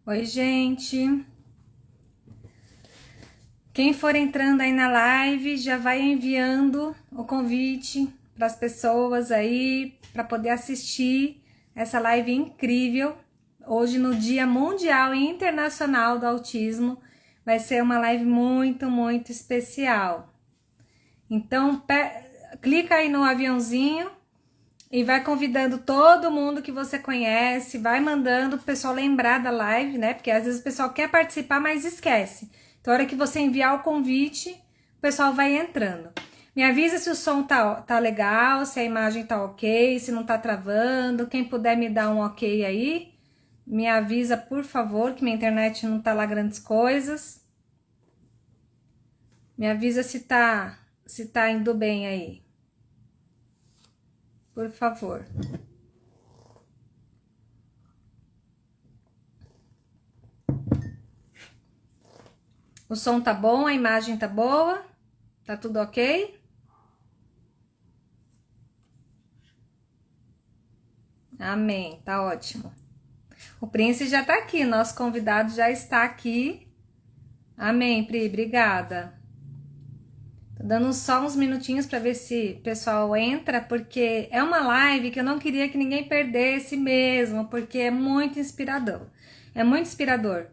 Oi, gente. Quem for entrando aí na live já vai enviando o convite para as pessoas aí para poder assistir essa live incrível. Hoje, no Dia Mundial e Internacional do Autismo, vai ser uma live muito especial. Então, clica aí no aviãozinho e vai convidando todo mundo que você conhece, vai mandando o pessoal lembrar da live, né? Porque às vezes o pessoal quer participar, mas esquece. Então, a hora que você enviar o convite, o pessoal vai entrando. Me avisa se o som tá legal, se a imagem tá ok, se não tá travando. Quem puder me dar um ok aí, me avisa, por favor, que minha internet não tá lá grandes coisas. Me avisa se tá indo bem aí. Por favor. O som tá bom, a imagem tá boa? Tá tudo ok? Amém, tá ótimo. O Prince já tá aqui, nosso convidado já está aqui. Amém, Pri, obrigada. Tô dando só uns minutinhos para ver se o pessoal entra, porque é uma live que eu não queria que ninguém perdesse mesmo, porque é muito inspirador. É muito inspirador.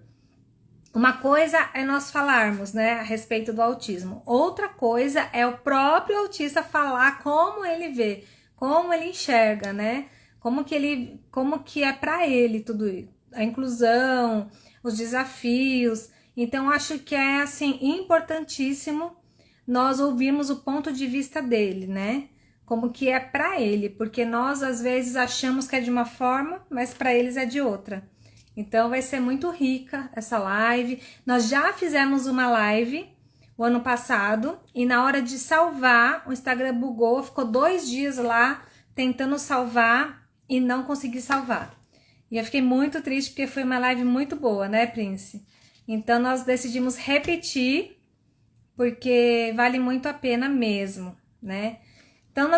Uma coisa é nós falarmos, né, a respeito do autismo. Outra coisa é o próprio autista falar como ele vê, como ele enxerga, né? Como que é para ele tudo isso, a inclusão, os desafios. Então acho que é assim importantíssimo nós ouvirmos o ponto de vista dele, né? Como que é para ele, porque nós às vezes achamos que é de uma forma, mas para eles é de outra. Então vai ser muito rica essa live. Nós já fizemos uma live o ano passado e na hora de salvar, o Instagram bugou, ficou 2 dias lá tentando salvar e não consegui salvar. E eu fiquei muito triste porque foi uma live muito boa, né, Prince? Então nós decidimos repetir porque vale muito a pena mesmo, né? Então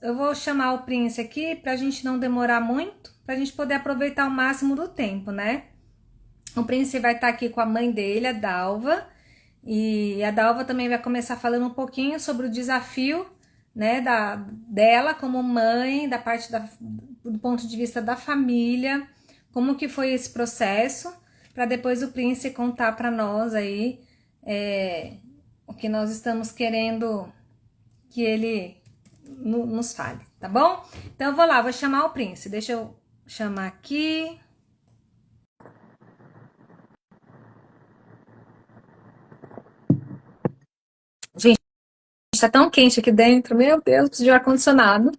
eu vou chamar o Prince aqui pra gente não demorar muito, pra gente poder aproveitar o máximo do tempo, né? O Prince vai estar aqui com a mãe dele, a Dalva, e a Dalva também vai começar falando um pouquinho sobre o desafio, né, dela como mãe, do ponto de vista da família, como que foi esse processo, para depois o Prince contar para nós aí o que nós estamos querendo que ele nos fale, tá bom? Então eu vou lá, vou chamar o Prince. Deixa eu chamar aqui. Gente, tá tão quente aqui dentro. Meu Deus, preciso de ar-condicionado.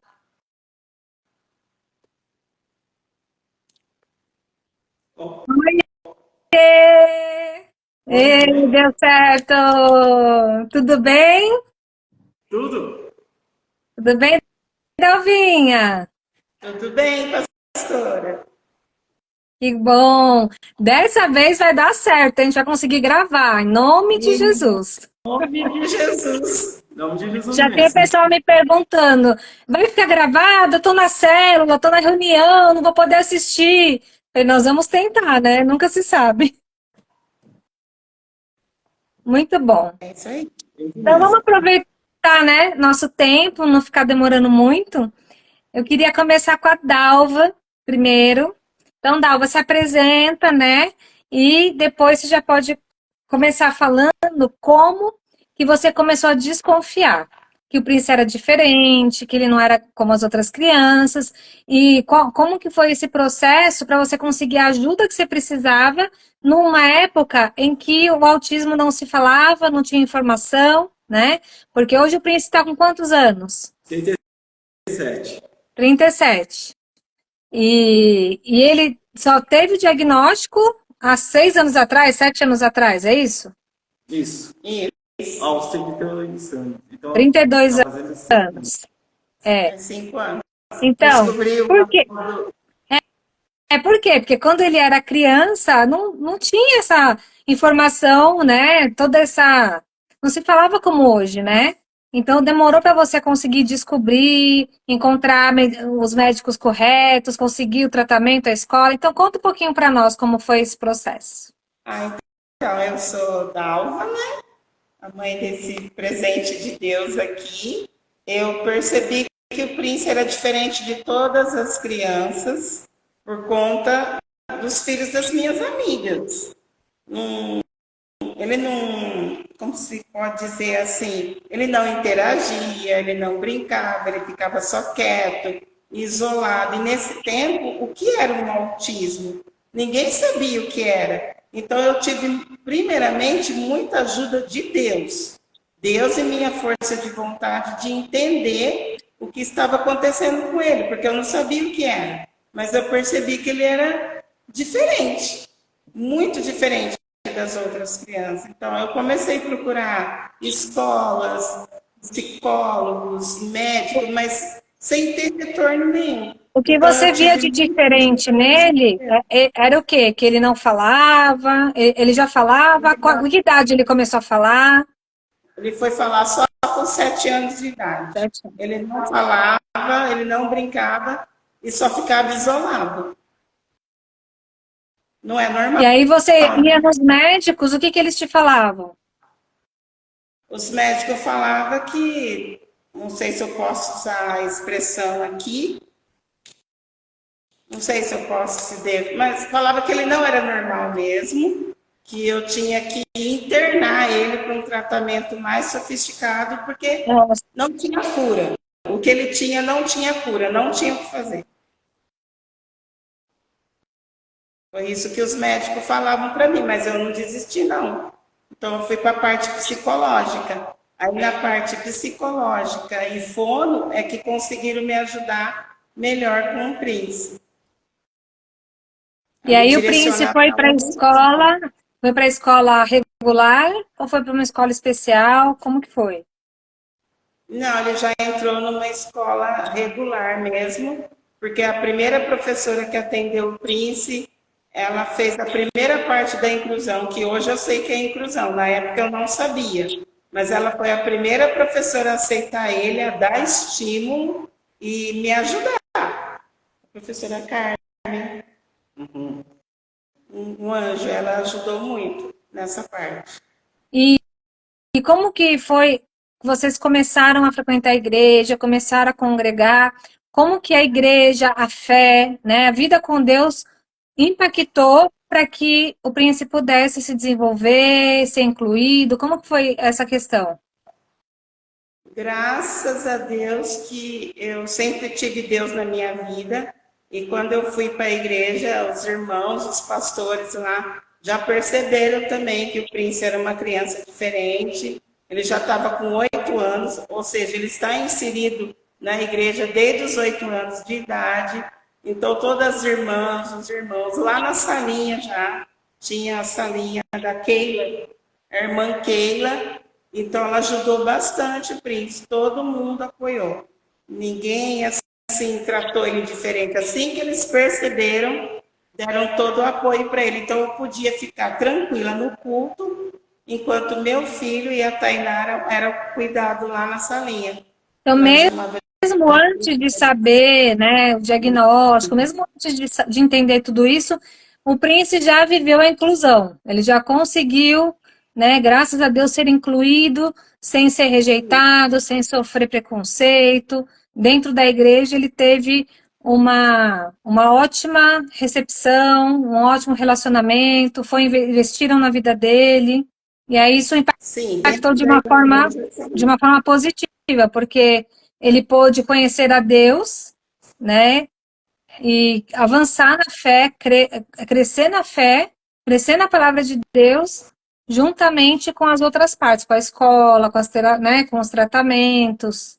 Ei, Oi, deu certo! Tudo bem? tudo? Tudo bem, Dalvinha? Tudo bem, pastora? Que bom! Dessa vez vai dar certo, a gente vai conseguir gravar, em nome de Em Jesus. nome de Jesus. Em nome de Jesus Já tem mesmo. pessoal me perguntando, vai ficar gravado? Eu tô na célula, tô na reunião, não vou poder assistir. Falei, nós vamos tentar, né? Nunca se sabe. Muito bom. É isso aí. É isso Então vamos mesmo. aproveitar, né, nosso tempo, não ficar demorando muito. Eu queria começar com a Dalva primeiro. Então, Dalva, se apresenta, né? E depois você já pode começar falando como que você começou a desconfiar que o Prince era diferente, que ele não era como as outras crianças, e como que foi esse processo para você conseguir a ajuda que você precisava numa época em que o autismo não se falava, não tinha informação, né? Porque hoje o Prince está com quantos anos? 37. 37. E ele só teve o diagnóstico há 6 anos atrás, 7 anos atrás, é isso? Isso. E aos 32 anos. Então, 32 tá fazendo 5 anos. anos. É. É 5 anos. Então, Descobriu. por quê? Por quê? Porque quando ele era criança, não tinha essa informação, né? Toda essa. Não se falava como hoje, né? Então demorou para você conseguir descobrir, encontrar os médicos corretos, conseguir o tratamento, a escola. Então conta um pouquinho para nós como foi esse processo. Ah, então, eu sou Dalva, né? A mãe desse presente de Deus aqui. Eu percebi que o Prince era diferente de todas as crianças por conta dos filhos das minhas amigas. Ele não, como se pode dizer assim, ele não interagia, ele não brincava, ele ficava só quieto, isolado. E nesse tempo, o que era um autismo? Ninguém sabia o que era. Então eu tive, primeiramente, muita ajuda de Deus. Deus e minha força de vontade de entender o que estava acontecendo com ele, porque eu não sabia o que era. Mas eu percebi que ele era diferente, muito diferente das outras crianças. Então, eu comecei a procurar escolas, psicólogos, médicos, mas sem ter retorno nenhum. O que Então, você eu via tive de muito diferente nele era o quê? Que ele não falava? Ele já falava? Com que idade ele começou a falar? Ele foi falar só com 7 anos de idade. 7 anos. Ele não falava, ele não brincava e só ficava isolado. Não é E normal. aí você ia nos médicos, o que que eles te falavam? Os médicos falavam que, não sei se eu posso usar a expressão aqui, não sei se eu posso se devo, mas falava que ele não era normal mesmo, que eu tinha que internar ele para um tratamento mais sofisticado, porque Nossa. não tinha cura. O que ele tinha não tinha cura, não tinha o que fazer. Foi isso que os médicos falavam para mim, mas eu não desisti, não. Então, eu fui para a parte psicológica. Aí, na parte psicológica e fono, é que conseguiram me ajudar melhor com o Prince. E A me aí o Prince direcionar foi para para a outra escola. escola, foi para a escola regular ou foi para uma escola especial? Como que foi? Não, ele já entrou numa escola regular mesmo, porque a primeira professora que atendeu o Prince, ela fez a primeira parte da inclusão, que hoje eu sei que é inclusão, na época eu não sabia, mas ela foi a primeira professora a aceitar ele, a dar estímulo e me ajudar. A professora Carmen, um anjo, ela ajudou muito nessa parte. E, e como que foi que vocês começaram a frequentar a igreja, começaram a congregar? Como que a igreja, a fé, né, a vida com Deus impactou para que o Prince pudesse se desenvolver, ser incluído? Como que foi essa questão? Graças a Deus que eu sempre tive Deus na minha vida. E quando eu fui para a igreja, os irmãos, os pastores lá, já perceberam também que o Prince era uma criança diferente. Ele já estava com 8 anos, ou seja, ele está inserido na igreja desde os 8 anos de idade. Então, todas as irmãs, os irmãos, lá na salinha já, tinha a salinha da Keila, a irmã Keila, então ela ajudou bastante o Prince, todo mundo apoiou. Ninguém assim tratou ele diferente. Assim que eles perceberam, deram todo o apoio para ele. Então eu podia ficar tranquila no culto, enquanto meu filho e a Tainara eram cuidados lá na salinha. Então, Nós mesmo uma vez mesmo antes de saber, né, o diagnóstico, mesmo antes de entender tudo isso, o Prince já viveu a inclusão. Ele já conseguiu, né, graças a Deus, ser incluído sem ser rejeitado, sem sofrer preconceito. Dentro da igreja, ele teve uma ótima recepção, um ótimo relacionamento, investiram na vida dele. E aí isso sim, impactou dentro da igreja, de sim. uma forma positiva, porque ele pôde conhecer a Deus, né? E avançar na fé, crescer na fé, crescer na palavra de Deus, juntamente com as outras partes, com a escola, com né, com os tratamentos.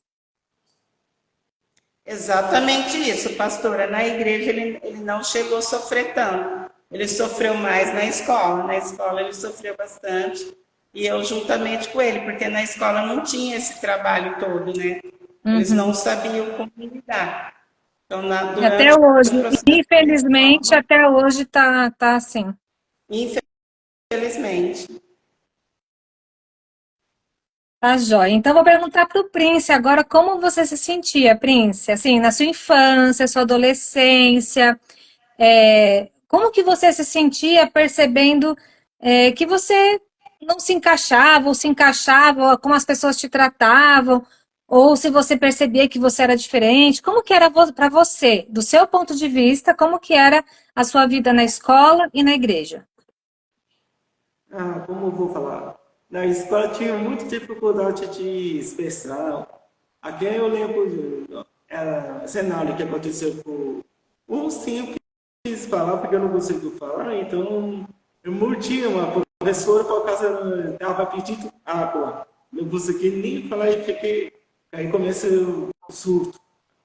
Exatamente isso, pastora. Na igreja ele não chegou a sofrer tanto. Ele sofreu mais na escola. Na escola ele sofreu bastante. E eu juntamente com ele, porque na escola não tinha esse trabalho todo, né? Eles não Uhum. sabiam como lidar. Então, E até durante hoje, o processo da infelizmente, escola, até hoje tá assim. infelizmente, Tá joia. Então, vou perguntar para o Prince agora como você se sentia, Prince, assim, na sua infância, sua adolescência, como que você se sentia percebendo que você não se encaixava, ou se encaixava, como as pessoas te tratavam, ou se você percebia que você era diferente, como que era para você, do seu ponto de vista, como que era a sua vida na escola e na igreja? Ah, como eu vou falar? Na escola tinha muita dificuldade de expressão. Aqui eu lembro cenário que aconteceu com um simples falar, porque eu não consigo falar, então eu mordia uma professora por causa dava pedido água. Não consegui nem falar e fiquei. Aí comecei o surto.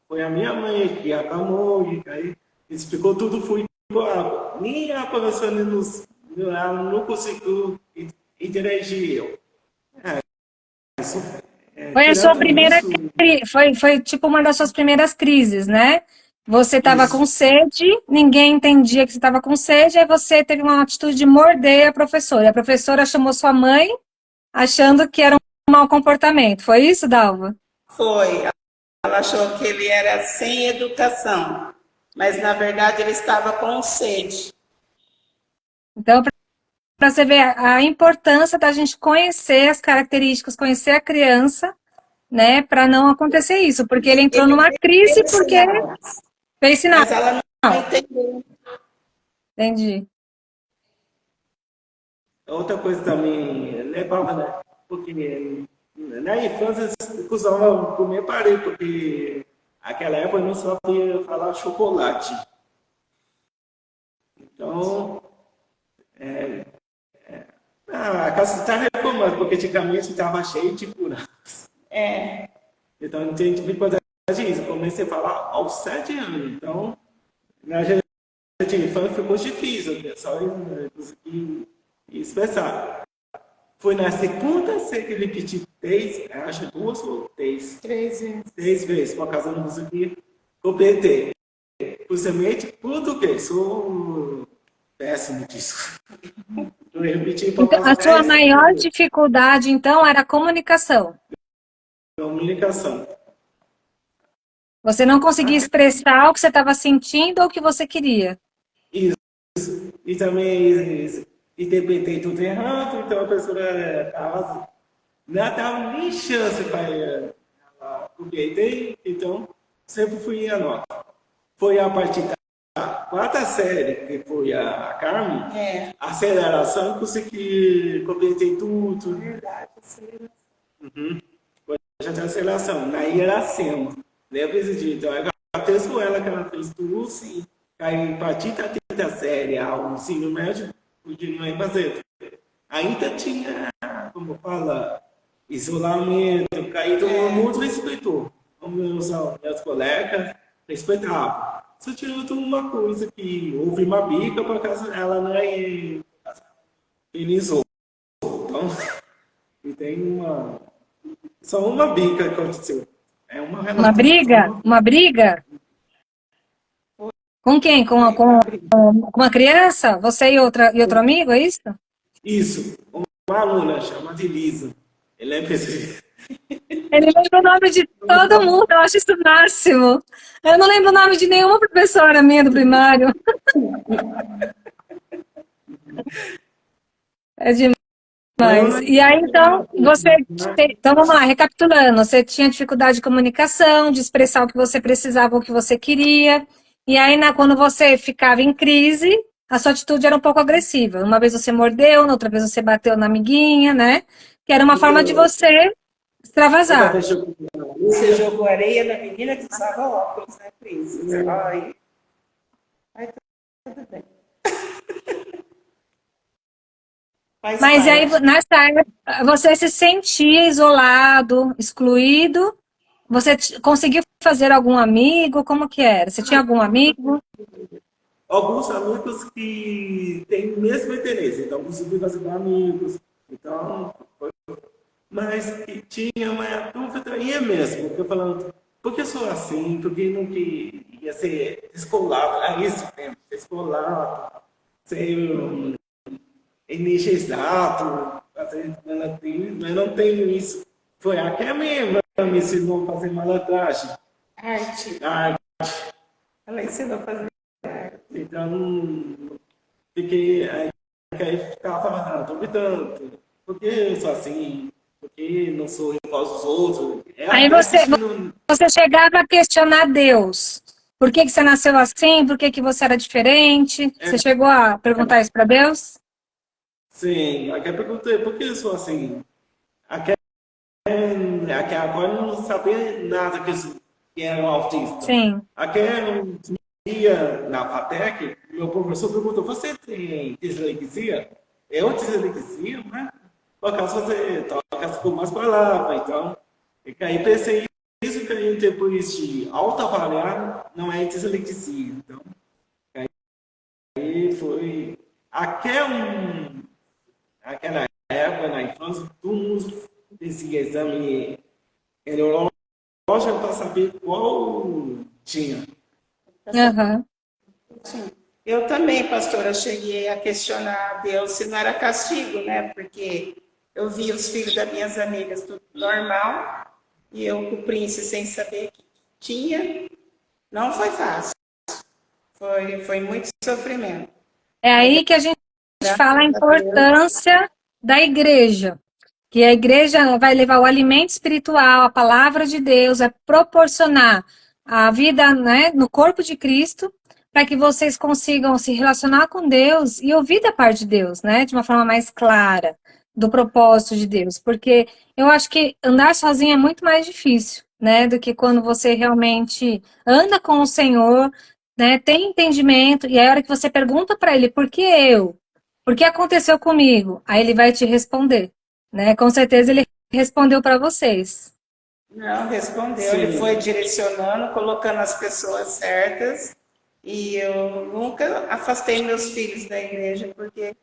Foi a minha mãe que acalmou, e aí explicou tudo, fui por água. Nem a professora ela não conseguiu interagir eu. Isso, Foi a sua tirando primeira, isso, foi tipo uma das suas primeiras crises, né? Você estava com isso, sede, ninguém entendia que você estava com sede, aí você teve uma atitude de morder a professora. E a professora chamou sua mãe, achando que era um mau comportamento. Foi isso, Dalva? Foi. Ela achou que ele era sem educação, mas na verdade ele estava com sede. Então, para você ver a importância da gente conhecer as características, conhecer a criança, né, para não acontecer isso, porque ele entrou Ele numa crise fez porque sinal, fez sinal. mas ela não entendeu. Entendi. outra coisa também levava, né? Porque na infância eu costumava comer parede, porque aquela época eu não sabia falar chocolate. Então, a casa está reformando, porque antigamente estava cheio de cura. É, Então, não tem dificuldade disso. Eu comecei a falar aos 7 anos. Então, na geração de infância ficou difícil, o pessoal conseguir expressar. Foi na segunda série que ele pediu três, acho duas ou três, 13. três vezes, por causa não consegui completar. Principalmente português, sou péssimo disso. Eu repeti por Então, causa a sua 10 maior vezes. dificuldade, então, era a comunicação. Comunicação. Você não conseguia expressar o que você estava sentindo ou o que você queria. Isso. E também interpretei tudo errado, então a pessoa estava não dava nem chance para ela compreender, então sempre fui a nota. Foi a partir da quarta série, que foi a Carmen, É, a aceleração, eu consegui compreender tudo, verdade. Sim. já tem aceleração, na Iracema. Lembra esse dia? Então, eu agradeço com ela que ela fez tudo, sim. Aí, a partir da quinta série, ao ensino médio, continuei fazendo. Ainda tinha, como fala, isolamento, caído todo mundo respeitou. Meus colegas respeitavam. Só tirou uma coisa que houve uma bica por causa ela não é inizou. Então, e tem só uma bica que aconteceu. É uma Uma relação só briga? uma. Uma briga? Com quem? Foi uma briga. Com uma criança? Você e outro amigo, é isso? Isso, uma aluna chamada Elisa. Ele é pesquisa. Ele lembra o nome de todo mundo, eu acho isso o máximo. Eu não lembro o nome de nenhuma professora minha do primário. É demais. Mas, E aí, então, Então, vamos lá, recapitulando. Você tinha dificuldade de comunicação, de expressar o que você precisava, o que você queria. E aí, quando você ficava em crise, a sua atitude era um pouco agressiva. Uma vez você mordeu, na outra vez você bateu na amiguinha, né? Que era uma forma de você outra extravasar. vez eu Você jogou areia na menina que usava óculos, né, Cris? Ai, ai, tudo bem. Faz Mas aí, parte. nessa época, você se sentia isolado, excluído? Você conseguiu fazer algum amigo? Como que era? Você tinha algum amigo? alguns amigos que têm o mesmo interesse, então consegui fazer com amigos. Então, mas que tinha uma dúvida, e é mesmo, porque eu falando, por que eu sou assim? Por que não ia ser descolado? É isso mesmo, descolado, ser energizado, mas eu não tenho isso. Foi aquela mesmo que me ensinou a fazer malandragem. Arte. Ah, Ela ensinou a fazer. então, fiquei, aí ficava duvidando. Por que eu sou assim? Por que não sou igual aos outros? É Aí até destino. você chegava a questionar Deus. Por que você nasceu assim? Por que você era diferente? Você chegou a perguntar isso para Deus? Sim, aqui eu perguntei, por que eu sou assim? Aqui agora eu não sabia nada que era um autista. Sim. Aqui um dia na FATEC, meu professor perguntou, você tem dislexia? Eu dislexia, né? Por causa você toca com umas palavras, então. E aí pensei isso que aí depois de autoavaliar, não é dislexia. Então, aí foi aquela época na infância, todo mundo esse exame neurológico para saber qual tinha. Uhum. Sim. Eu também, pastora, cheguei a questionar a Deus se não era castigo, né? Porque eu vi os filhos das minhas amigas tudo normal e eu com o príncipe sem saber que tinha. Não foi fácil. Foi muito sofrimento. É Mas aí que a gente fala a graças a Deus, importância da igreja. Que a igreja vai levar o alimento espiritual, a palavra de Deus, vai proporcionar a vida, né, no corpo de Cristo, para que vocês consigam se relacionar com Deus e ouvir da parte de Deus, né, de uma forma mais clara, do propósito de Deus. Porque eu acho que andar sozinho é muito mais difícil, né, do que quando você realmente anda com o Senhor, né, tem entendimento, e aí a hora que você pergunta para ele, por que eu? Por que aconteceu comigo? Aí ele vai te responder, né? Com certeza ele respondeu para vocês. não respondeu. Ele foi Sim, direcionando, colocando as pessoas certas. E eu nunca afastei meus filhos da igreja, porque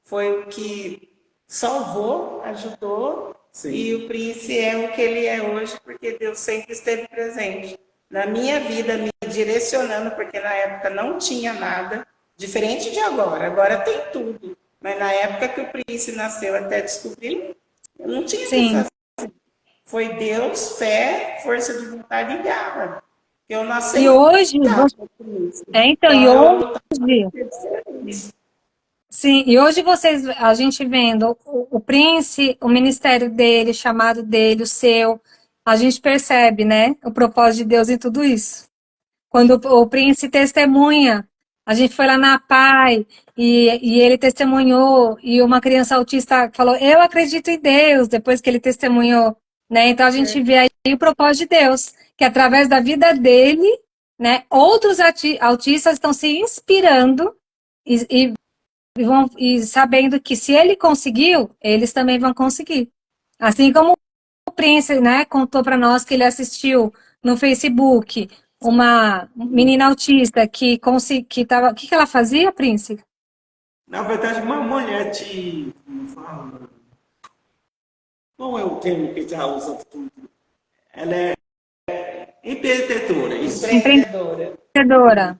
foi o que salvou, ajudou, e sim. o príncipe é o que ele é hoje, porque Deus sempre esteve presente na minha vida, me direcionando, porque na época não tinha nada, diferente de agora. Agora tem tudo, mas na época que o príncipe nasceu até descobrir, eu não tinha o que Sim. fazer. Foi Deus, fé, força de vontade e garra. Eu não E aceitava hoje, isso. então, e Então eu hoje, lutava para ser diferente. sim, e hoje vocês, a gente vendo o Prince, o ministério dele, o chamado dele, o seu, a gente percebe, né, o propósito de Deus em tudo isso. Quando o Prince testemunha, a gente foi lá na PAI e ele testemunhou, e uma criança autista falou, eu acredito em Deus, depois que ele testemunhou, né? Então a gente vê aí o propósito de Deus, que através da vida dele, né, outros autistas estão se inspirando e sabendo que se ele conseguiu, eles também vão conseguir. Assim como o Prince, né, contou para nós que ele assistiu no Facebook uma menina autista que tava, o que ela fazia, Prince? Na verdade, uma mulher de. Como fala? Qual é o termo que já usa tudo? Ela é empreendedora, isso. Empreendedora. Empreendedora.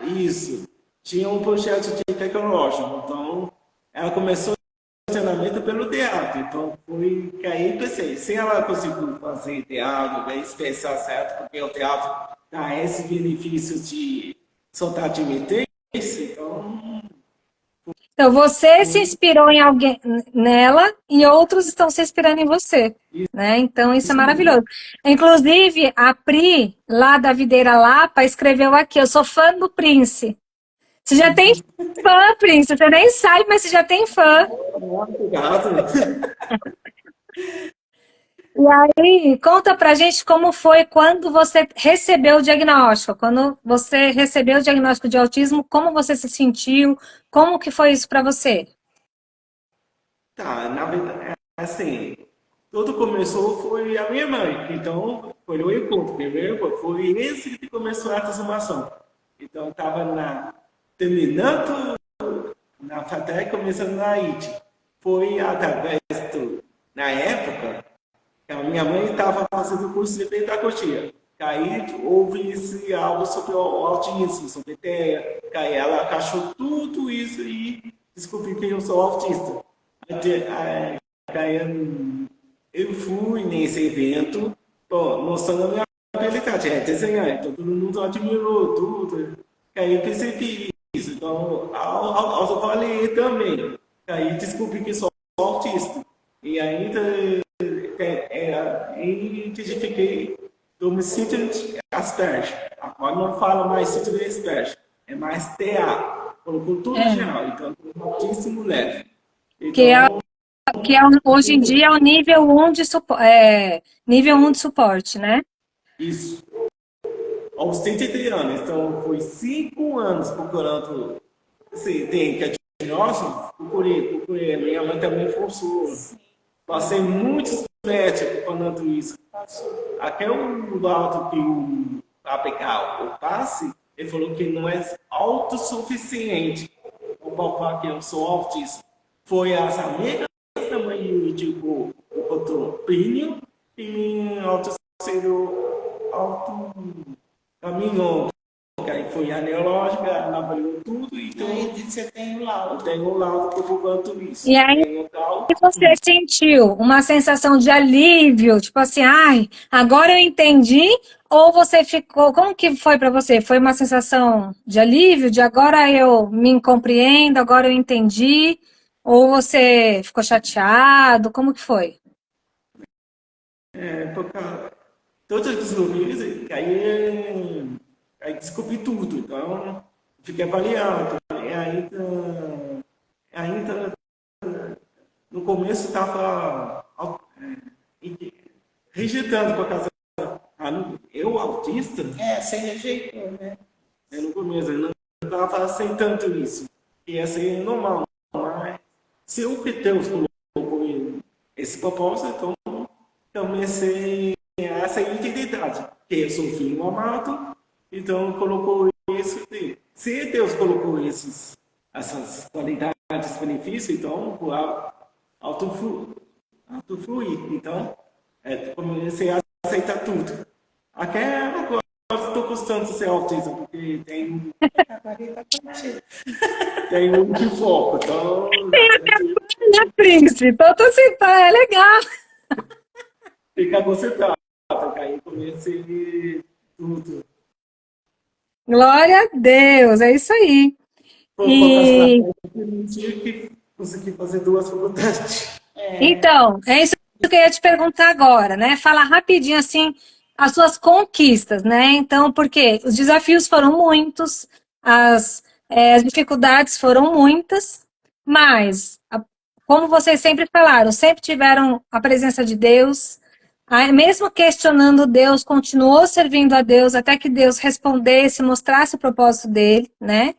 Isso. Tinha um projeto de tecnológico. Então, ela começou o treinamento pelo teatro. Então, foi que aí pensei, se ela conseguiu fazer teatro, vai expressar certo, porque o teatro dá esse benefício de soltar timidez, então, Então você se inspirou em alguém nela e outros estão se inspirando em você, né? Então isso é isso mesmo. maravilhoso. Inclusive a Pri lá da Videira Lapa escreveu aqui: eu sou fã do Prince. Você já tem fã, Prince? Você nem sabe, mas você já tem fã. Obrigado. E aí, conta pra gente como foi quando você recebeu o diagnóstico. Quando você recebeu o diagnóstico de autismo, como você se sentiu? Como que foi isso pra você? Tá, na verdade, assim, tudo começou foi a minha mãe. Então, foi o encontro. Primeiro foi esse que começou a transformação. Então, estava terminando na FATEC, começando na IT. Foi através na época, a minha mãe estava fazendo o curso de pedagogia. Aí houve esse algo sobre o autismo, sobre TEA. Aí ela achou tudo isso e descobriu que eu sou autista. Aí, eu fui nesse evento, bom, mostrando a minha habilidade, desenhar, então todo mundo admirou tudo. E aí eu percebi isso, então autoavaliei também. E aí descobri que sou autista. E ainda identifiquei do me síndrome de Asperger. Agora não fala mais síndrome de Asperger, é mais TA, colocou tudo É. geral, então altíssimo leve. Que é, Então, hoje em dia é o nível 1 de nível 1 de suporte, né? isso. Aos 33 anos, então foi 5 anos procurando se tem que diagnóstico, procurei. Minha mãe também forçou. Passei muitos médicos falando isso. Até o laudo que o APK, o passe, ele falou que não é autossuficiente para provar que eu sou autista. Foi as amigas da mãe me indicou o controle e auto caminhou, que aí foi a neurológica, ela avaliou tudo, então Aí você tem o laudo. eu tenho um laudo comprovando isso. E aí Tenho tal, você sentiu uma sensação de alívio, tipo assim, ai, agora eu entendi, ou você ficou, como que foi para você? Foi uma sensação de alívio, de agora eu me compreendo, agora eu entendi, ou você ficou chateado, como que foi? por causa, todas as descobridas, aí descobri tudo, então fiquei avaliando. E ainda no começo estava rejeitando por causa. Eu, autista, Você rejeitou, né? no começo, eu não estava aceitando isso. Ia ser normal, mas se o que Deus colocou esse propósito, então eu comecei a essa identidade, que eu sou filho amado, então colocou isso. Se Deus colocou essas qualidades, benefícios, então vou autofluir. Então, comecei a aceitar tudo. Até agora estou gostando de ser autista, porque tem um que foco. Então, Né, príncipe? Então, tô assim, tá, é legal. fica concentrado. Aí comecei tudo. Glória a Deus, é isso aí. Vou procrastinar, E permitir que consegui fazer 2 faculdades. então, é isso que eu ia te perguntar agora, né? Fala rapidinho assim as suas conquistas, né? Então, porque os desafios foram muitos, as dificuldades foram muitas, mas, como vocês sempre falaram, sempre tiveram a presença de Deus, mesmo questionando Deus, continuou servindo a Deus até que Deus respondesse, mostrasse o propósito dele, né?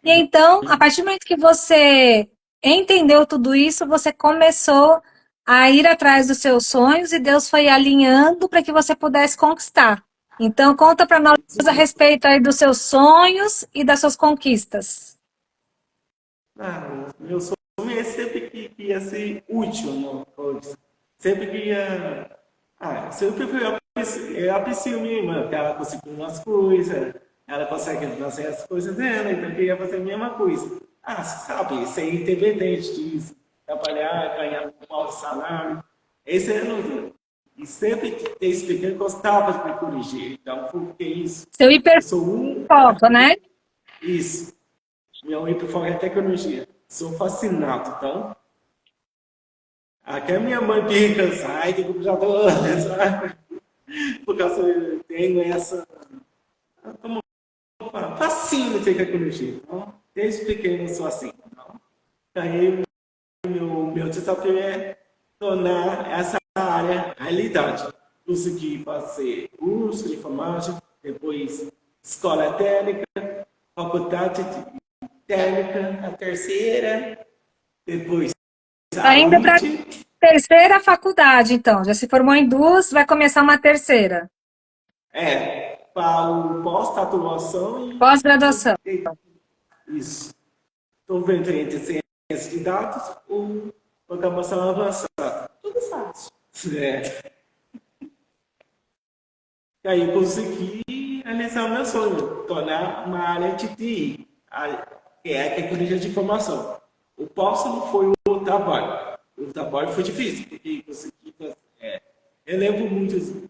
E então, a partir do momento que você entendeu tudo isso, você começou a ir atrás dos seus sonhos e Deus foi alinhando para que você pudesse conquistar. Então, conta para nós a respeito aí dos seus sonhos e das suas conquistas. Meu sonho é sempre que ia ser útil, não? Sempre que ia. Sempre foi aprecio minha irmã, que ela conseguiu umas coisas, ela consegue fazer as coisas dela, então eu queria fazer a mesma coisa. Você sabe, ser independente disso, trabalhar, ganhar um bom salário. Esse é o. E sempre desde pequeno gostava de me corrigir, então foi que isso. Seu Eu sou um. hiperfoco, né? Isso. Meu hiperfoco é tecnologia. Sou fascinado, então. Até minha mãe fica, sai do computador, sabe? Por causa eu tenho essa. Como falar? Fascínio de tecnologia. Então, desde pequeno eu sou assim. Então, aí meu desafio é tornar essa área realidade. Consegui fazer curso de informática, depois escola técnica, faculdade técnica, a terceira, depois Tá indo para a saúde, terceira faculdade, então. Já se formou em duas, vai começar uma terceira. para o pós-tatuação Pós-graduação. isso. Estou vendo entre ciência de dados ou programação avançada. Tudo fácil. E aí consegui realizar o meu sonho, tornar uma área de TI, que é a tecnologia de informação. O próximo foi o trabalho. O trabalho foi difícil, porque consegui Eu lembro muito,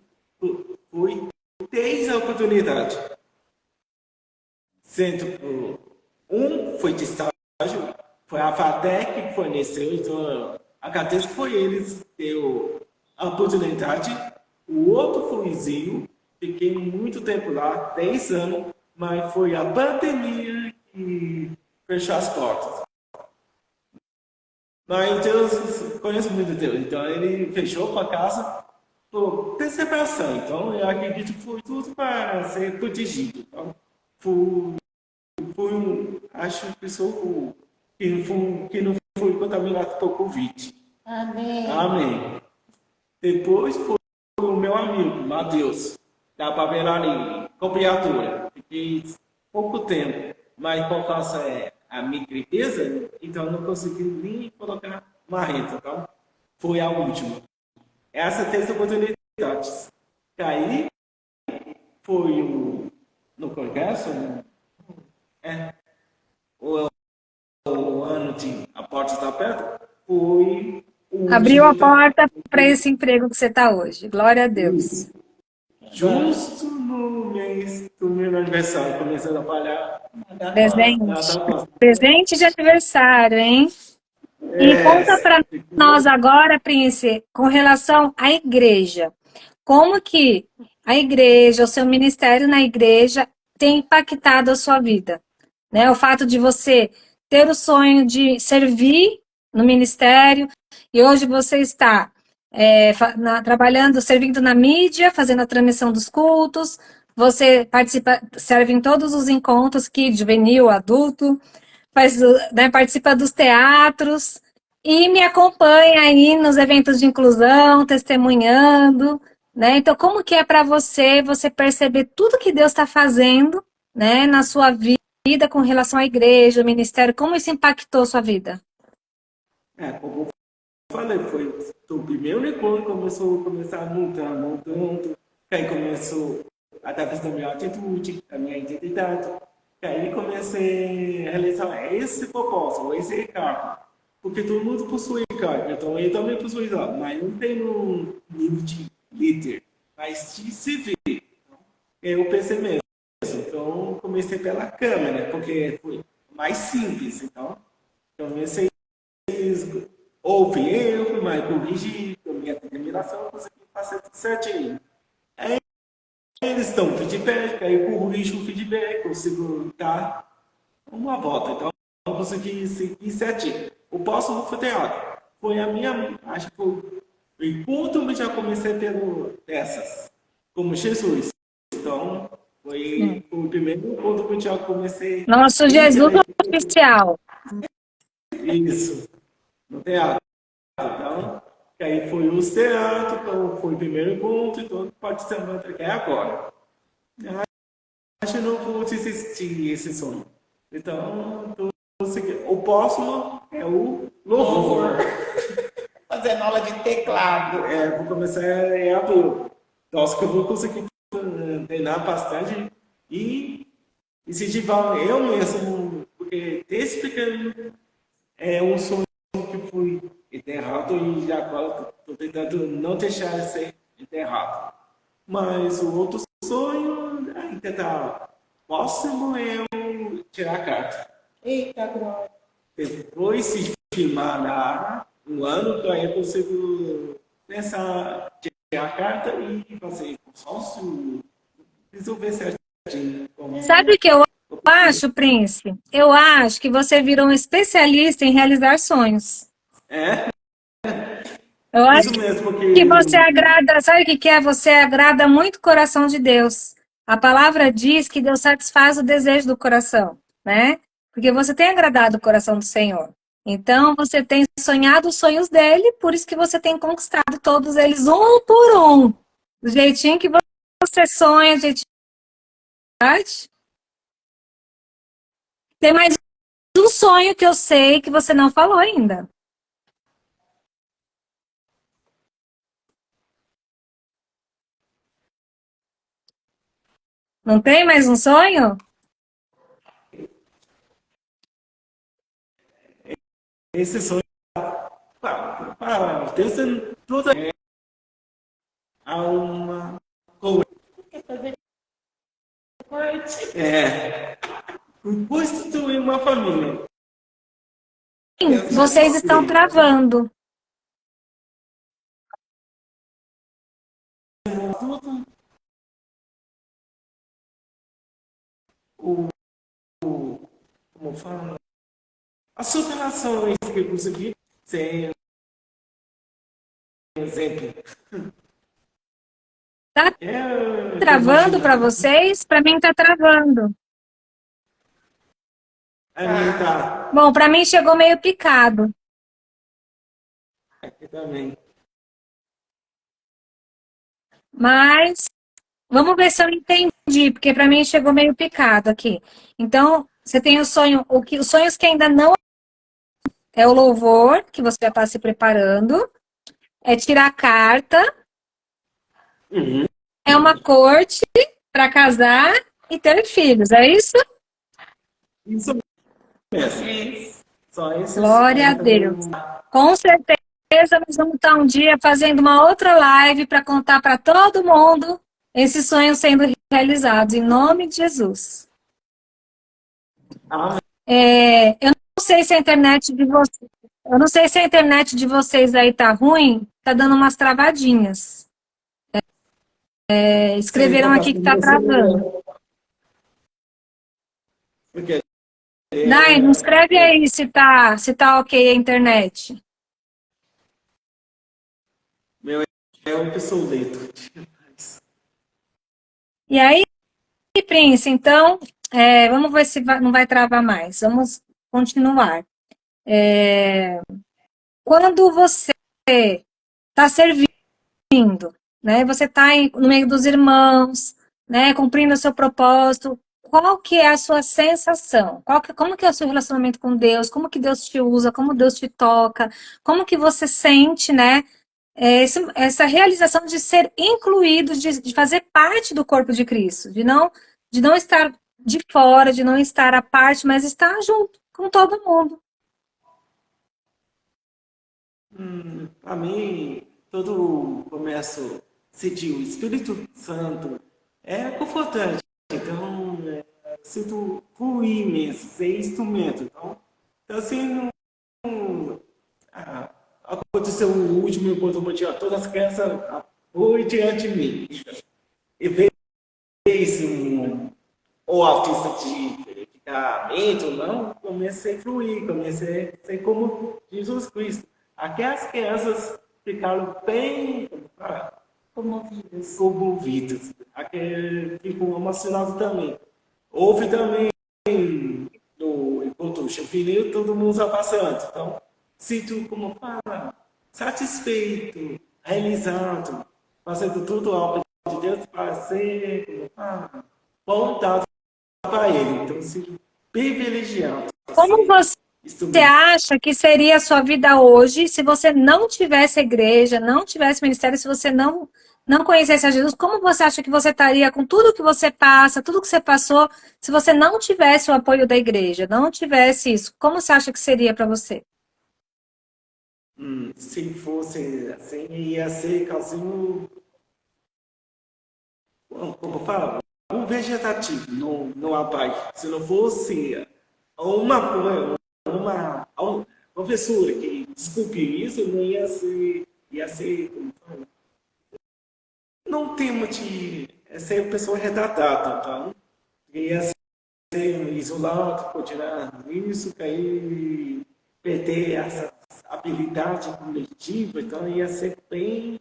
foi 3 oportunidades. Sendo um foi de estágio, foi a FATEC que forneceu, então agradeço que foi eles que deu a oportunidade. O outro foi o Zinho, fiquei muito tempo lá, 10 anos, mas foi a pandemia que fechou as portas. Mas Deus, conheço muito Deus, então ele fechou com a casa por preservação. Então eu acredito que foi tudo para ser protegido. Então, foi, acho que sou que não foi contaminado por Covid. Amém. Amém. Depois foi o meu amigo, Matheus, da Paverani, copiadora. Fiquei pouco tempo, mas por causa a minha gripeza, então eu não consegui nem colocar marreta, então foi a última. Essa tem as oportunidades. E aí foi no Congresso, né? O, o ano de A Porta Está Aberta, foi o Abriu a último porta para esse emprego que você está hoje. Glória a Deus. justo no mês do meu aniversário, começando a trabalhar. Presente. Presente de aniversário, hein? E É, conta para nós agora, Prince, com relação à igreja. Como que a igreja, o seu ministério na igreja tem impactado a sua vida? Né? O fato de você ter o sonho de servir no ministério e hoje você está trabalhando, servindo na mídia, fazendo a transmissão dos cultos, você participa, serve em todos os encontros, kid, juvenil, adulto, né, participa dos teatros e me acompanha aí nos eventos de inclusão, testemunhando, né? Então, como que é para você perceber tudo que Deus está fazendo, né, na sua vida com relação à igreja, ao ministério, como isso impactou sua vida? como eu falei, foi o primeiro encontro que começar montando, que aí começou através da minha atitude, da minha identidade, que aí comecei a realizar esse propósito, esse recado. Porque todo mundo possui cargo, então eu também possuo cargo, mas não tem um nível de líder, mas de servir. Eu pensei mesmo. Então comecei pela câmera, porque foi mais simples. Então comecei a ouvir erro, mas corrigir, com minha determinação, consegui fazer tudo certinho. Aí eles dão feedback, aí eu corrijo o feedback, consigo dar uma volta. Então eu consegui seguir certinho. O próximo foi teatro. Foi a minha, acho que foi o encontro que eu já comecei tendo dessas, como Jesus. Então, foi o primeiro encontro que eu já comecei Nosso Jesus oficial. isso, no teatro. Então, que aí foi o teatro, então foi o primeiro encontro, então pode ser uma que é agora. Acho que não vou desistir esse sonho. Então, o próximo é o louvor. Fazendo aula de teclado. Vou começar em abril. Então, acho que eu vou conseguir treinar bastante e se tiver eu mesmo, porque desde pequeno é um sonho que fui enterrado e agora estou tentando não deixar de ser enterrado. Mas o outro sonho ainda está próximo é eu tirar a carta. Eita, glória. Depois se firmar na um ano, que aí eu consigo pensar, tirar a carta e fazer consórcio, resolver certinho. Sabe o que eu acho, Prince? Eu acho que você virou um especialista em realizar sonhos. É, Eu acho isso mesmo, que você porque agrada, sabe o que é? Você agrada muito o coração de Deus. A palavra diz que Deus satisfaz o desejo do coração, né? Porque você tem agradado o coração do Senhor. Então, você tem sonhado os sonhos dele, por isso que você tem conquistado todos eles um por um. Do jeitinho que você sonha, do jeitinho. Tem mais um sonho que eu sei que você não falou ainda. Não tem mais um sonho? esse sonho, Deus tem tudo a uma coisa. Constituir uma família. Vocês estão travando. Tudo como fala, as superações que eu consegui ser exemplo. Tá Eu travando imagino. para vocês? Para mim tá travando. A minha tá Bom, para mim chegou meio picado. aqui também. Mas vamos ver se eu entendi, porque para mim chegou meio picado aqui. Então, você tem o sonho, os sonhos que ainda não é o louvor, que você já está se preparando, é tirar a carta, Uhum. é uma corte para casar e ter filhos, é isso? Isso mesmo. Isso. Só esses Glória a Deus. Com certeza nós vamos estar um dia fazendo uma outra live para contar para todo mundo esses sonhos sendo realizados, em nome de Jesus. Amém. Eu não sei se a internet de vocês, eu não sei se a internet de vocês aí tá ruim, tá dando umas travadinhas. Escreveram aqui que tá travando. Porque Dai, não escreve aí se tá ok a internet. meu é um pistoleto. E aí, Prince, então, vamos ver se não vai travar mais. Vamos continuar. Quando você está servindo, né? Você está no meio dos irmãos, né? Cumprindo o seu propósito. Qual que é a sua sensação? Como que é o seu relacionamento com Deus? Como que Deus te usa? Como Deus te toca? Como que você sente, né? Essa realização de ser incluído, de fazer parte do corpo de Cristo, de não estar de fora, de não estar à parte, mas estar junto com todo mundo. Para mim, todo começo a sentir o Espírito Santo é confortante. Então, sinto fluir mesmo, ser instrumento. Então assim, ah, aconteceu o último encontro mundial, todas as crianças foi diante de mim. E fez ou autista de verificamento, não, comecei a fluir, comecei a ser como Jesus Cristo. Aquelas crianças ficaram bem comovidas. Aquele ficou emocionado também. Houve também no encontro juvenil, todo mundo está passando. Então, sinto como fala, satisfeito, realizado, fazendo tudo a obra de Deus para ser, como fala, voltado para Ele. Então, sinto privilegiado. Como você acha que seria a sua vida hoje se você não tivesse igreja, não tivesse ministério, se você não conhecesse a Jesus? Como você acha que você estaria com tudo que você passa, tudo que você passou, se você não tivesse o apoio da igreja, não tivesse isso? Como você acha que seria para você? Se fosse assim, ia ser casinho, como fala, um vegetativo, não abai. Se não fosse uma professora que desculpe isso, não ia ser, como fala, não temos de ser pessoa retratada, então, ia ser isolado, continuar isso, aí perder essa habilidade coletiva, então ia ser bem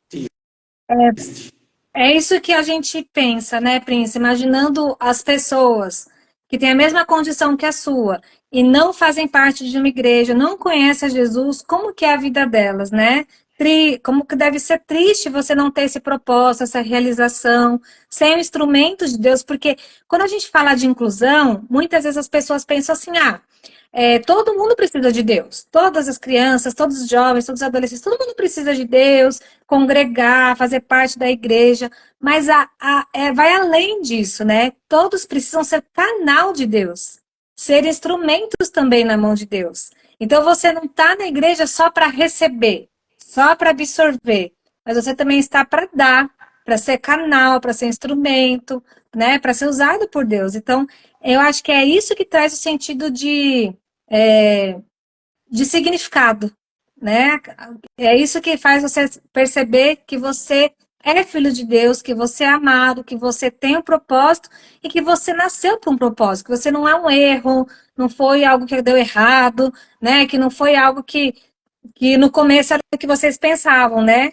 triste. É isso que a gente pensa, né, Prince? Imaginando as pessoas que têm a mesma condição que a sua e não fazem parte de uma igreja, não conhecem a Jesus, como que é a vida delas, né? Como que deve ser triste você não ter esse propósito, essa realização, ser um instrumento de Deus, porque quando a gente fala de inclusão, muitas vezes as pessoas pensam assim, todo mundo precisa de Deus. Todas as crianças, todos os jovens, todos os adolescentes, todo mundo precisa de Deus, congregar, fazer parte da igreja. Mas vai além disso, né? Todos precisam ser canal de Deus, ser instrumentos também na mão de Deus. Então você não está na igreja só para receber, só para absorver. mas você também está para dar, para ser canal, para ser instrumento, né? Para ser usado por Deus. Então, eu acho que é isso que traz o sentido de significado, né? É isso que faz você perceber que você é filho de Deus, que você é amado, que você tem um propósito e que você nasceu para um propósito, que você não é um erro, não foi algo que deu errado, né? Que não foi algo que no começo era o que vocês pensavam, né?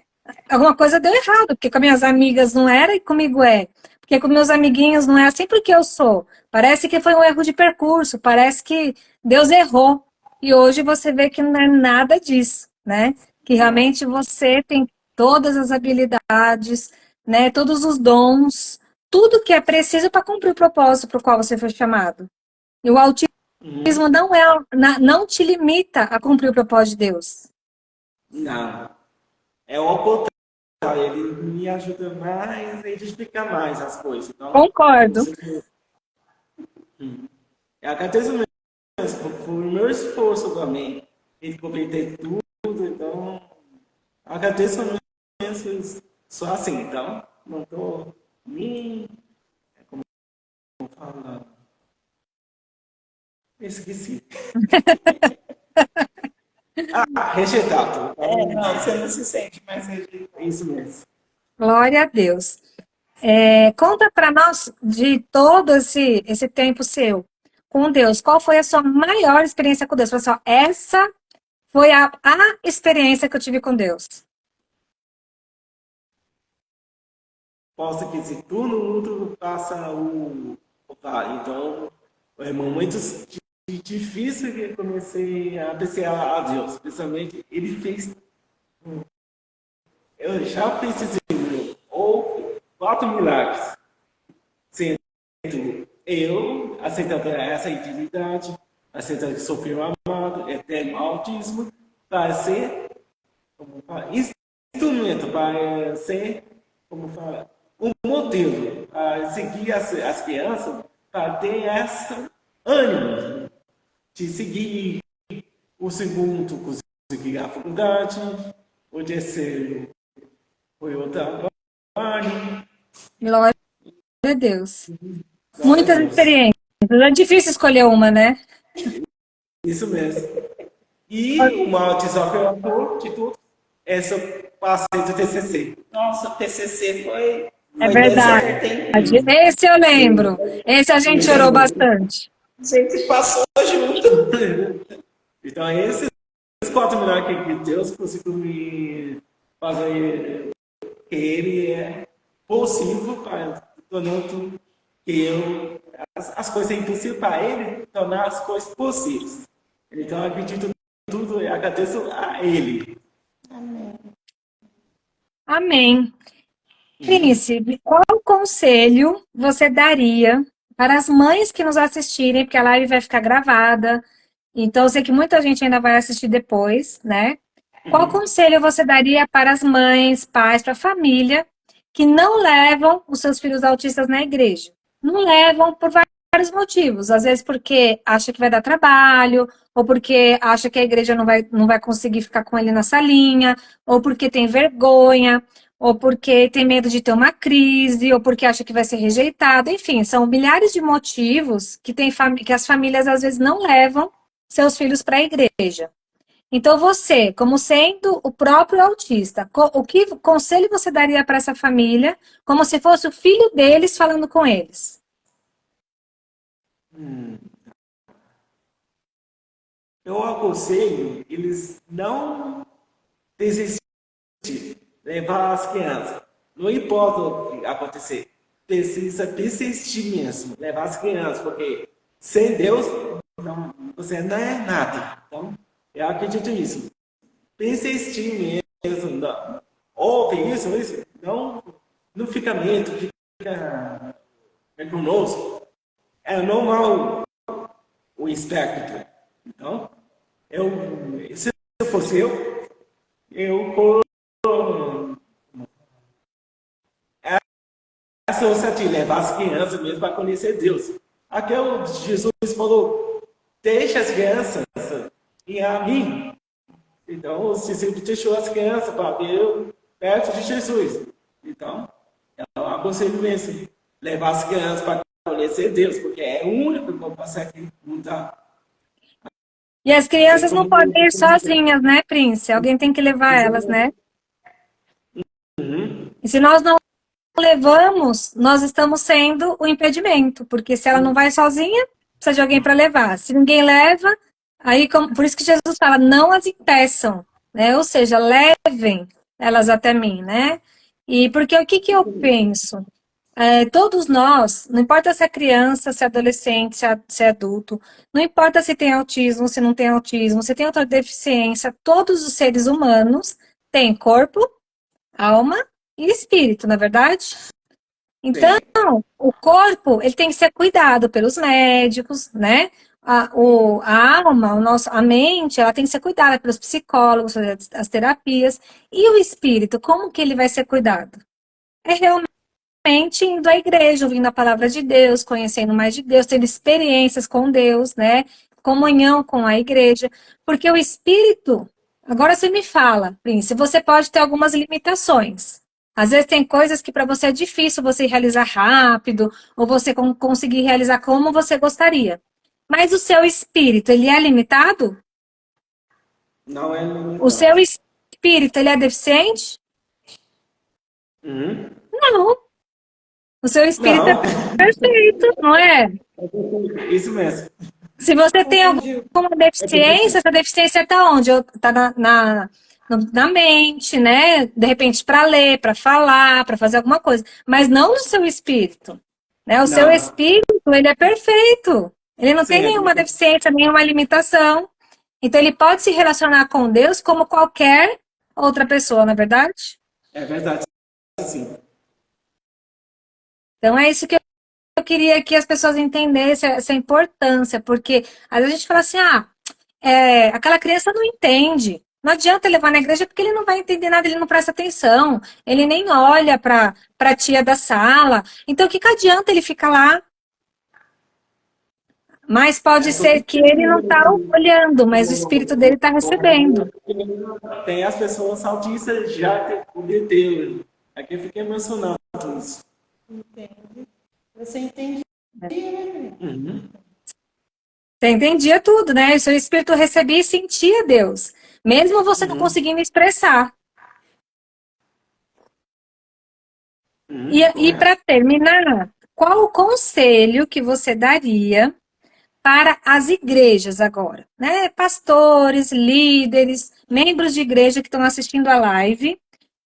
Alguma coisa deu errado, porque com minhas amigas não era e comigo é. Porque com meus amiguinhos não é assim porque eu sou. Parece que foi um erro de percurso, parece que Deus errou. E hoje você vê que não é nada disso, né? Que realmente você tem todas as habilidades, né? Todos os dons, tudo que é preciso para cumprir o propósito para o qual você foi chamado. E o autismo não te limita a cumprir o propósito de Deus. Não. É o contrário. Ele me ajuda mais a identificar mais as coisas. Então, Concordo. você... agradeço mesmo, foi o meu esforço também. E completei tudo, então agradeço mesmo. Só assim, então, não estou nem. Como falar? Esqueci. Rejeitado. Não, você não se sente mais rejeitado. Isso mesmo. Glória a Deus. Conta para nós de todo esse tempo seu com Deus. Qual foi a sua maior experiência com Deus? Fala só, essa foi a experiência que eu tive com Deus. Posso que se todo mundo passa o vale. Então, é momentos difíceis que eu comecei a apreciar a Deus. Principalmente, ele fez. Eu já fiz esse houve 4 milagres. Sendo eu aceitando essa identidade, aceitando que sofri um amado, tenho autismo, para ser como fala, instrumento, para ser, como fala, um modelo, para seguir as crianças, para ter esse ânimo de seguir o segundo, conseguir a faculdade, o terceiro foi o trabalho. Glória a Deus. Glória a Muitas Deus. experiências. É difícil escolher uma, né? Isso mesmo. E o maior desafiador de tudo é essa passei do TCC. Nossa, o TCC foi É verdade. deserto, hein? Esse eu lembro. Esse a gente chorou bastante. A gente passou junto. Então, esses 4 milagres que Deus conseguiu me fazer, que Ele é possível para tornando que eu as coisas impossíveis para Ele tornar as coisas possíveis. Então, eu acredito tudo e agradeço a Ele. Amém. Príncipe, qual conselho você daria para as mães que nos assistirem, porque a live vai ficar gravada, então eu sei que muita gente ainda vai assistir depois, né? Qual conselho você daria para as mães, pais, para a família que não levam os seus filhos autistas na igreja? Não levam por vários motivos, às vezes porque acha que vai dar trabalho, ou porque acha que a igreja não vai conseguir ficar com ele na salinha, ou porque tem vergonha, ou porque tem medo de ter uma crise, ou porque acha que vai ser rejeitado. Enfim, são milhares de motivos que as famílias às vezes não levam seus filhos para a igreja. Então, você, como sendo o próprio autista, o que conselho você daria para essa família, como se fosse o filho deles falando com eles? Eu aconselho eles não desistir, levar as crianças. Não importa o que acontecer, precisa persistir mesmo, levar as crianças, porque sem Deus não, você não é nada. Então, eu acredito nisso. Persistir mesmo, não. Ouve isso, não fica medo, fica conosco. É normal o espectro. Então, se eu fosse eu essa ousadia, levar as crianças mesmo para conhecer Deus. Aqui Jesus falou, deixa as crianças ir a mim. Então, se sempre deixou as crianças para ver perto de Jesus. Então, eu aconselho mesmo, levar as crianças para conhecer Deus, porque é o único que consegue mudar. E as Assim crianças não como podem ir você. sozinhas, né, Prince? Alguém tem que levar elas, né? E se nós não levamos, nós estamos sendo o impedimento, porque se ela não vai sozinha, precisa de alguém para levar. Se ninguém leva, aí por isso que Jesus fala, não as impeçam, né? Ou seja, levem elas até mim, né? E porque o que eu penso? Todos nós, não importa se é criança, se é adolescente, se é adulto, não importa se tem autismo, se não tem autismo, se tem outra deficiência, todos os seres humanos têm corpo, alma e espírito, na é verdade? Então, Sim, o corpo, ele tem que ser cuidado pelos médicos, né? A alma, a mente, ela tem que ser cuidada pelos psicólogos, fazer as terapias. E o espírito, como que ele vai ser cuidado? É realmente indo à igreja, ouvindo a palavra de Deus, conhecendo mais de Deus, tendo experiências com Deus, né? Comunhão com a igreja. Porque o espírito, agora você me fala, Prince, você pode ter algumas limitações. Às vezes tem coisas que para você é difícil você realizar rápido, ou você conseguir realizar como você gostaria. Mas o seu espírito, ele é limitado? não é O seu limitado. espírito, ele é deficiente? Uhum. Não. O seu espírito é Não, perfeito, não é? isso mesmo. Se você tem Confundiu. alguma É perfeito. deficiência, essa deficiência está onde? Está na mente, né? De repente, para ler, para falar, para fazer alguma coisa. Mas não no seu espírito. Né? O seu Não, espírito, ele é perfeito. Ele não sim, tem é nenhuma perfeito. deficiência, nenhuma limitação. Então, ele pode se relacionar com Deus como qualquer outra pessoa, não é verdade? É verdade, sim. Então, é isso que eu queria que as pessoas entendessem, essa importância, porque às vezes a gente fala assim, aquela criança não entende. Não adianta levar na igreja porque ele não vai entender nada, ele não presta atenção, ele nem olha para a tia da sala. Então, o que, que adianta ele ficar lá? Mas pode É todo ser que ele não está olhando, mas o espírito dele está recebendo. tem as pessoas autistas já que cometeram. Aqui eu fiquei mencionando isso. Entende? Você entende? Uhum. Você entendia tudo, né? O seu espírito recebia e sentia Deus, mesmo você não Uhum. conseguindo expressar. E Correto. para terminar, qual o conselho que você daria para as igrejas agora, né? Pastores, líderes, membros de igreja que estão assistindo a live,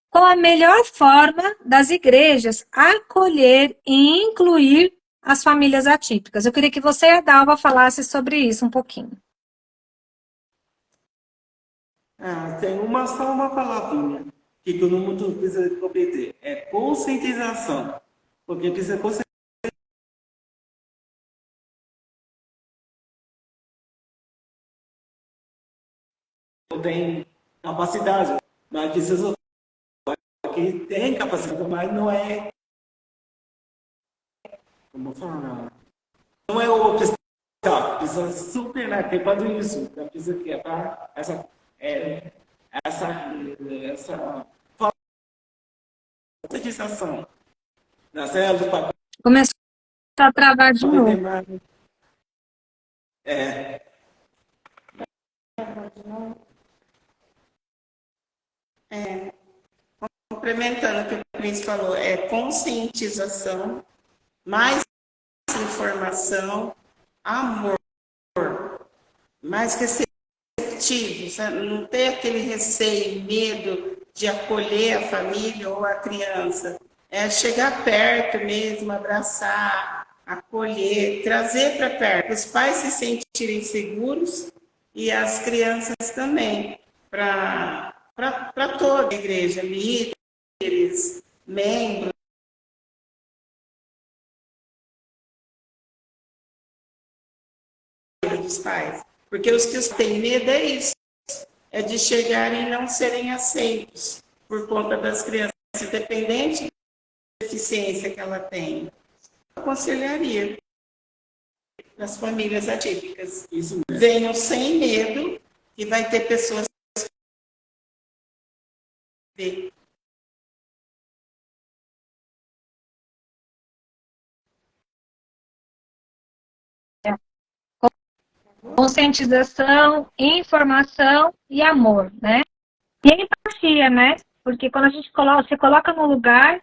qual a melhor forma das igrejas acolher e incluir as famílias atípicas? Eu queria que você, Adalva, falasse sobre isso um pouquinho. Ah, tem só uma palavrinha que todo mundo precisa compreender. É conscientização. Porque precisa conscientizar tem capacidade, mas precisa que tem capacidade, mas não é, como falar, não é o principal, precisa superar, tem quando isso, então precisa que é para é, essa, essa conscientização na célula para Começou a travar de poder ter novo. mais. É, Complementando o que o Cris falou, é conscientização, mais informação, amor, mais receptivo, sabe? Não ter aquele receio, medo de acolher a família ou a criança. É chegar perto mesmo, abraçar, acolher, trazer para perto, os pais se sentirem seguros e as crianças também, para toda a igreja, líderes, membros dos pais. Porque os que têm medo é isso, é de chegarem e não serem aceitos por conta das crianças, independente da deficiência que ela tem. Aconselharia as famílias atípicas. isso mesmo. Venham sem medo, que vai ter pessoas que conscientização, informação e amor, né? E a empatia, né? Porque quando a gente se coloca no lugar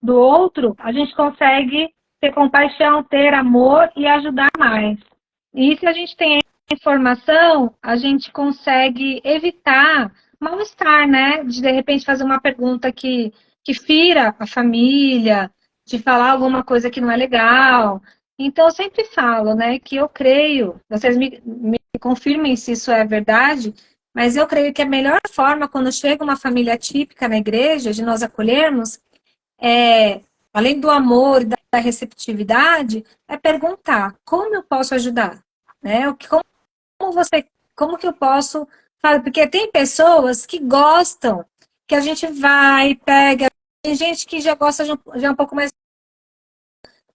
do outro, a gente consegue ter compaixão, ter amor e ajudar mais. E se a gente tem informação, a gente consegue evitar mal-estar, né? De repente fazer uma pergunta que fira a família, de falar alguma coisa que não é legal. Então, eu sempre falo, né, que eu creio, vocês me confirmem se isso é verdade, mas eu creio que a melhor forma, quando chega uma família típica na igreja, de nós acolhermos, além do amor e da receptividade, é perguntar como eu posso ajudar, né? Como você, como que eu posso fazer? Porque tem pessoas que gostam, que a gente vai, pega, tem gente que já gosta já um pouco mais,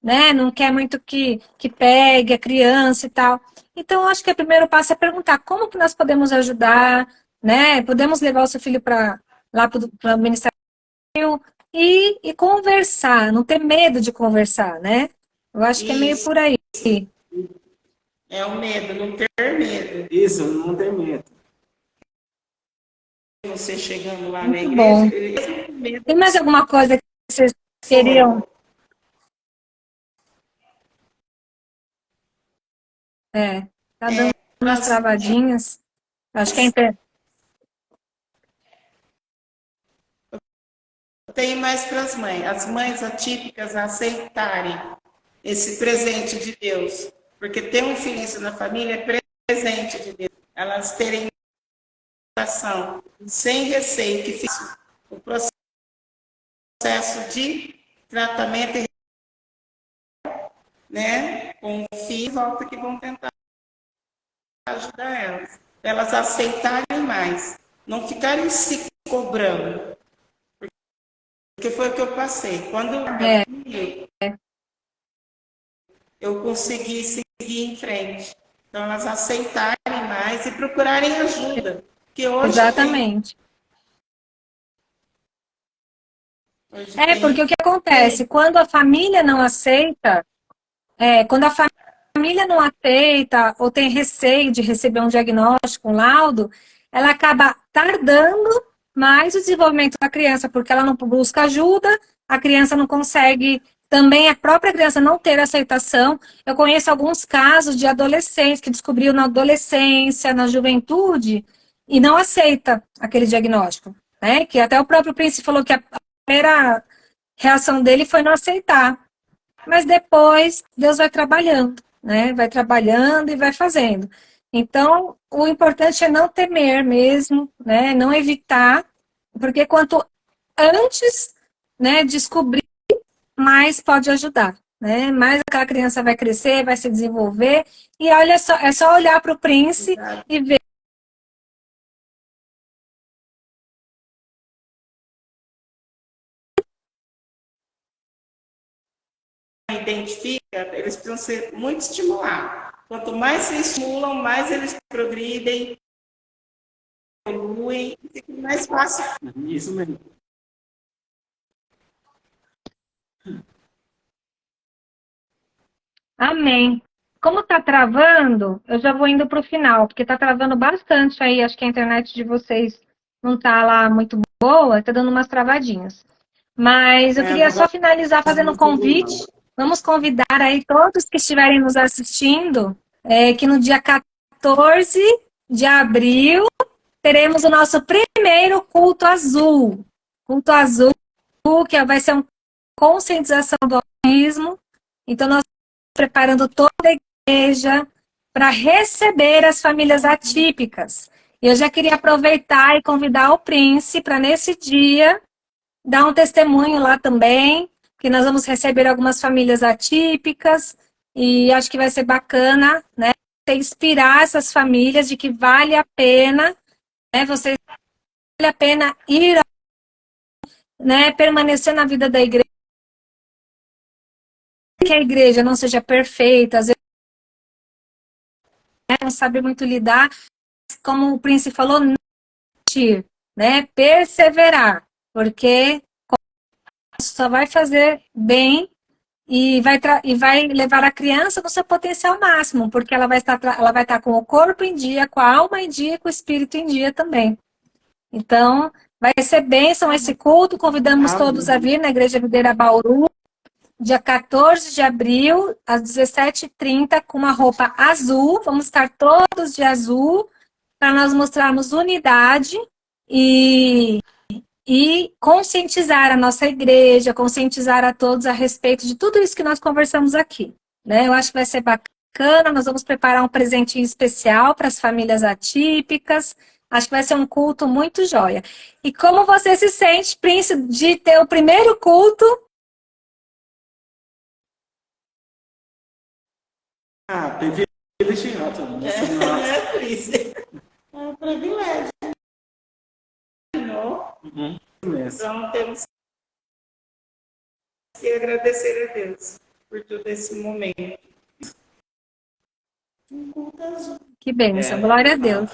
né? Não quer muito que pegue a criança e tal. Então, eu acho que o primeiro passo é perguntar como que nós podemos ajudar, né? Podemos levar o seu filho para lá para o Ministério e conversar, não ter medo de conversar, né? Eu acho que é meio Isso, por aí. é o medo, não ter medo. Isso, não tem medo. Você chegando lá na Muito igreja, bom. ele tem medo Tem mais alguma coisa que vocês queriam? Tá dando umas das travadinhas. Acho que é tem mais para as mães atípicas aceitarem esse presente de Deus, porque ter um filho na família é presente de Deus. Elas terem ação sem receio, que fiz o processo de tratamento, né, com o filho, volta que vão tentar ajudar elas. Elas aceitarem mais, não ficarem se cobrando. Porque foi o que eu passei. Quando eu meu filho, eu consegui seguir em frente. Então, elas aceitarem mais e procurarem ajuda. Porque exatamente. tem Porque o que acontece? Quando a família não aceita, quando a família não aceita ou tem receio de receber um diagnóstico, um laudo, ela acaba tardando mais o desenvolvimento da criança, porque ela não busca ajuda, a criança não consegue, também a própria criança não ter aceitação. Eu conheço alguns casos de adolescentes que descobriu na adolescência, na juventude, e não aceita aquele diagnóstico, né? Que até o próprio Príncipe falou que a primeira reação dele foi não aceitar. Mas depois Deus vai trabalhando, né? Vai trabalhando e vai fazendo. Então, o importante é não temer mesmo, né? Não evitar, porque quanto antes, né, descobrir, mais pode ajudar, né? Mais aquela criança vai crescer, vai se desenvolver. E olha só, é só olhar para o Prince e ver. identifica, eles precisam ser muito estimulados. Quanto mais se estimulam, mais eles progridem, evoluem, e fica mais fácil. Isso mesmo. Amém. Como tá travando, eu já vou indo para o final, porque tá travando bastante aí. Acho que a internet de vocês não tá lá muito boa, tá dando umas travadinhas. Mas eu queria só finalizar fazendo um convite. Vamos convidar aí todos que estiverem nos assistindo, que no dia 14 de abril teremos o nosso primeiro culto azul. Culto azul, que vai ser uma conscientização do autismo. Então, nós estamos preparando toda a igreja para receber as famílias atípicas. E eu já queria aproveitar e convidar o Prince para, nesse dia, dar um testemunho lá também, que nós vamos receber algumas famílias atípicas, e acho que vai ser bacana, né? Inspirar essas famílias de que vale a pena, né? Vale a pena ir, né? Permanecer na vida da igreja, que a igreja não seja perfeita, às vezes não sabe muito lidar, como o Príncipe falou, não mentir, né? Perseverar, porque só vai fazer bem e vai levar a criança no seu potencial máximo, porque ela vai estar com o corpo em dia, com a alma em dia, com o espírito em dia também. Então, vai ser bênção esse culto. Convidamos todos a vir na Igreja Videira Bauru, dia 14 de abril, às 17h30, com uma roupa azul. Vamos estar todos de azul, para nós mostrarmos unidade e conscientizar a nossa igreja, conscientizar a todos a respeito de tudo isso que nós conversamos aqui, né? Eu acho que vai ser bacana, nós vamos preparar um presentinho especial para as famílias atípicas, acho que vai ser um culto muito joia. E como você se sente, Príncipe, de ter o primeiro culto? Privilegiado. Príncipe. É um privilégio. Então, temos que agradecer a Deus por todo esse momento. Um culto azul. Que bênção, glória a Deus.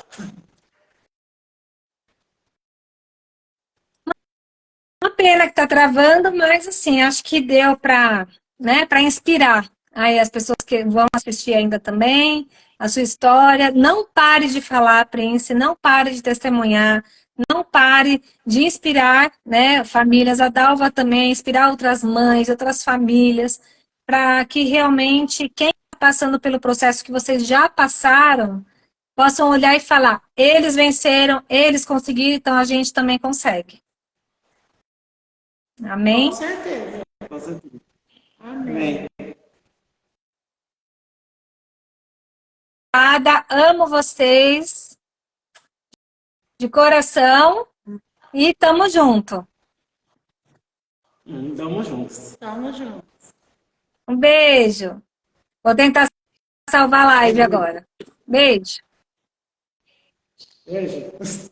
Uma pena que está travando, mas assim, acho que deu para, né, para inspirar aí as pessoas que vão assistir ainda também, a sua história. Não pare de falar, Prince, não pare de testemunhar, não pare de inspirar, né, famílias, a Dalva também, inspirar outras mães, outras famílias, para que realmente quem está passando pelo processo que vocês já passaram, possam olhar e falar, eles venceram, eles conseguiram, então a gente também consegue. Amém? Com certeza. Amém. Amo vocês de coração e tamo junto. Tamo juntos. Tamo junto. Um beijo. Vou tentar salvar a live agora. Beijo. Beijo.